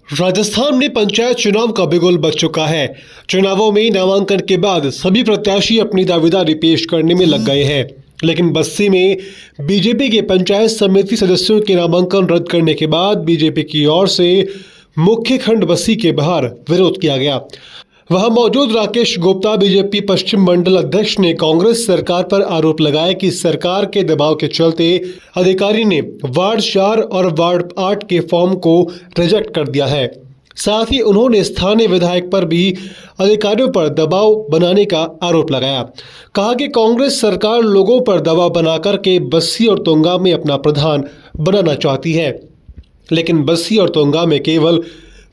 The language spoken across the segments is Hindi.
राजस्थान में पंचायत चुनाव का बिगुल बज चुका है। चुनावों में नामांकन के बाद सभी प्रत्याशी अपनी दावेदारी पेश करने में लग गए हैं, लेकिन बस्सी में बीजेपी के पंचायत समिति सदस्यों के नामांकन रद्द करने के बाद बीजेपी की ओर से मुख्य खंड बस्सी के बाहर विरोध किया गया। वहां मौजूद राकेश गुप्ता बीजेपी पश्चिम मंडल अध्यक्ष ने कांग्रेस सरकार पर आरोप लगाया कि सरकार के दबाव के चलते अधिकारी ने वार्ड 4 और वार्ड 8 के फॉर्म को रिजेक्ट कर दिया है। साथ ही उन्होंने स्थानीय विधायक पर भी अधिकारियों पर दबाव बनाने का आरोप लगाया। कहा कि कांग्रेस सरकार लोगों पर दबाव बनाकर के बस्सी और तुंगा में अपना प्रधान बनाना चाहती है, लेकिन बस्सी और तुंगा में केवल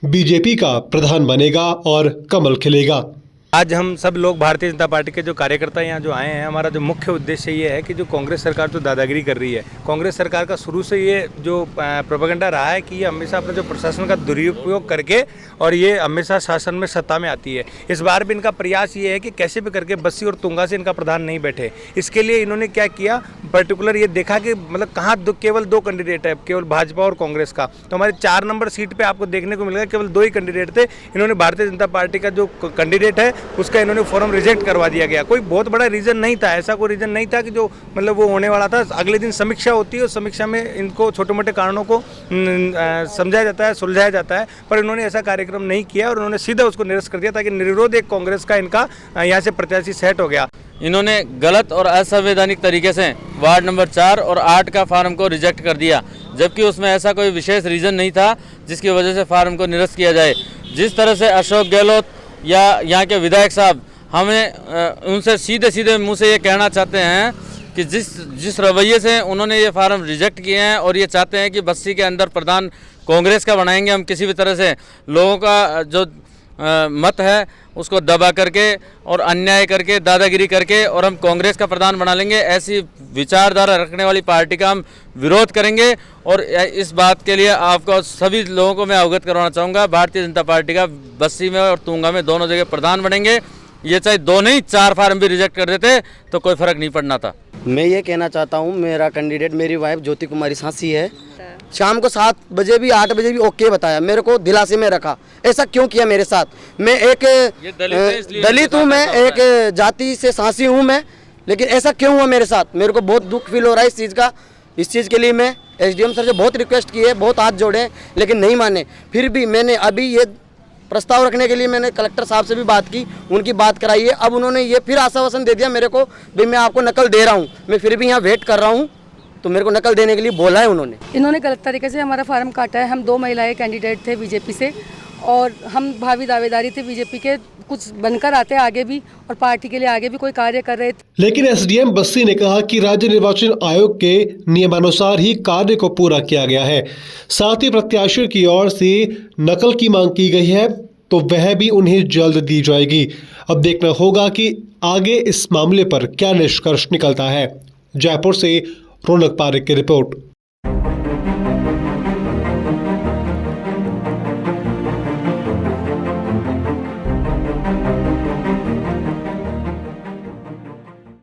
बीजेपी का प्रधान बनेगा और कमल खिलेगा। आज हम सब लोग भारतीय जनता पार्टी के जो कार्यकर्ता यहाँ जो आए हैं, हमारा जो मुख्य उद्देश्य ये है कि जो कांग्रेस सरकार जो दादागिरी कर रही है, कांग्रेस सरकार का शुरू से ये जो प्रोपेगेंडा रहा है कि ये हमेशा अपने जो प्रशासन का दुरुपयोग करके और ये हमेशा शासन में सत्ता में आती है। इस बार भी इनका प्रयास ये है कि कैसे भी करके बस्सी और तुंगा से इनका प्रधान नहीं बैठे। इसके लिए इन्होंने क्या किया, पर्टिकुलर ये देखा कि मतलब कहाँ केवल 2 कैंडिडेट है, केवल भाजपा और कांग्रेस का। तो हमारे 4 नंबर सीट पे आपको देखने को मिलेगा केवल 2 ही कैंडिडेट थे। इन्होंने भारतीय जनता पार्टी का जो कैंडिडेट है उसका इन्होंने फॉर्म रिजेक्ट करवा दिया गया। कोई बहुत बड़ा रीजन नहीं था, ऐसा कोई रीजन नहीं था कि जो मतलब वो होने वाला था। अगले दिन समीक्षा होती है और समीक्षा में इनको छोटे मोटे कारणों को समझाया जाता है, सुलझाया जाता है, पर इन्होंने ऐसा कार्यक्रम नहीं किया और उन्होंने सीधा उसको निरस्त कर दिया ताकि निर्विरोध एक कांग्रेस का इनका यहाँ से प्रत्याशी सेट हो गया। इन्होंने गलत और असंवैधानिक तरीके से वार्ड नंबर 4 और 8 का फार्म को रिजेक्ट कर दिया, जबकि उसमें ऐसा कोई विशेष रीज़न नहीं था जिसकी वजह से फार्म को निरस्त किया जाए। जिस तरह से अशोक गहलोत या यहाँ के विधायक साहब हमें उनसे सीधे सीधे मुंह से ये कहना चाहते हैं कि जिस रवैये से उन्होंने ये फार्म रिजेक्ट किए हैं और ये चाहते हैं कि बस्सी के अंदर प्रधान कांग्रेस का बनाएंगे, हम किसी भी तरह से लोगों का जो मत है उसको दबा करके और अन्याय करके दादागिरी करके और हम कांग्रेस का प्रधान बना लेंगे, ऐसी विचारधारा रखने वाली पार्टी का हम विरोध करेंगे। और इस बात के लिए आपको सभी लोगों को मैं अवगत करवाना चाहूँगा, भारतीय जनता पार्टी का बस्सी में और तुंगा में दोनों जगह प्रधान बनेंगे। ये चाहे 2 नहीं 4 फार्म भी रिजेक्ट कर देते तो कोई फर्क नहीं पड़ना था। मैं ये कहना चाहता हूँ, मेरा कैंडिडेट मेरी वाइफ ज्योति कुमारी सांसी है। शाम को 7 बजे भी 8 बजे भी ओके बताया, मेरे को दिलासे में रखा। ऐसा क्यों किया मेरे साथ? मैं एक दलित हूँ, मैं एक जाति से सांसी हूँ मैं, लेकिन ऐसा क्यों हुआ मेरे साथ? मेरे को बहुत दुख फील हो रहा है इस चीज़ का। इस चीज़ के लिए मैं SDM सर से बहुत रिक्वेस्ट की है, बहुत हाथ जोड़े, लेकिन नहीं माने। फिर भी मैंने अभी ये प्रस्ताव रखने के लिए मैंने कलेक्टर साहब से भी बात की, उनकी बात कराई है। अब उन्होंने ये फिर आश्वासन दे दिया मेरे को, भाई मैं आपको नकल दे रहा हूँ। मैं फिर भी यहाँ वेट कर रहा हूँ, तो मेरे को नकल देने के लिए बोला है उन्होंने। इन्होंने गलत तरीके से हमारा फार्म काटा है। हम 2 महिलाएं कैंडिडेट थे बीजेपी से और हम भावी दावेदारी थे बीजेपी के, कुछ बनकर आते आगे भी और पार्टी के लिए आगे भी कोई कार्य कर रहे थे। लेकिन SDM बस्सी ने कहा कि राज्य निर्वाचन आयोग के नियमानुसार ही कार्य को पूरा किया गया है। साथ ही प्रत्याशियों की ओर से नकल की मांग की गई है तो वह भी उन्हें जल्द दी जाएगी। अब देखना होगा कि आगे इस मामले पर क्या निष्कर्ष निकलता है। जयपुर से रौनक पारेख की रिपोर्ट।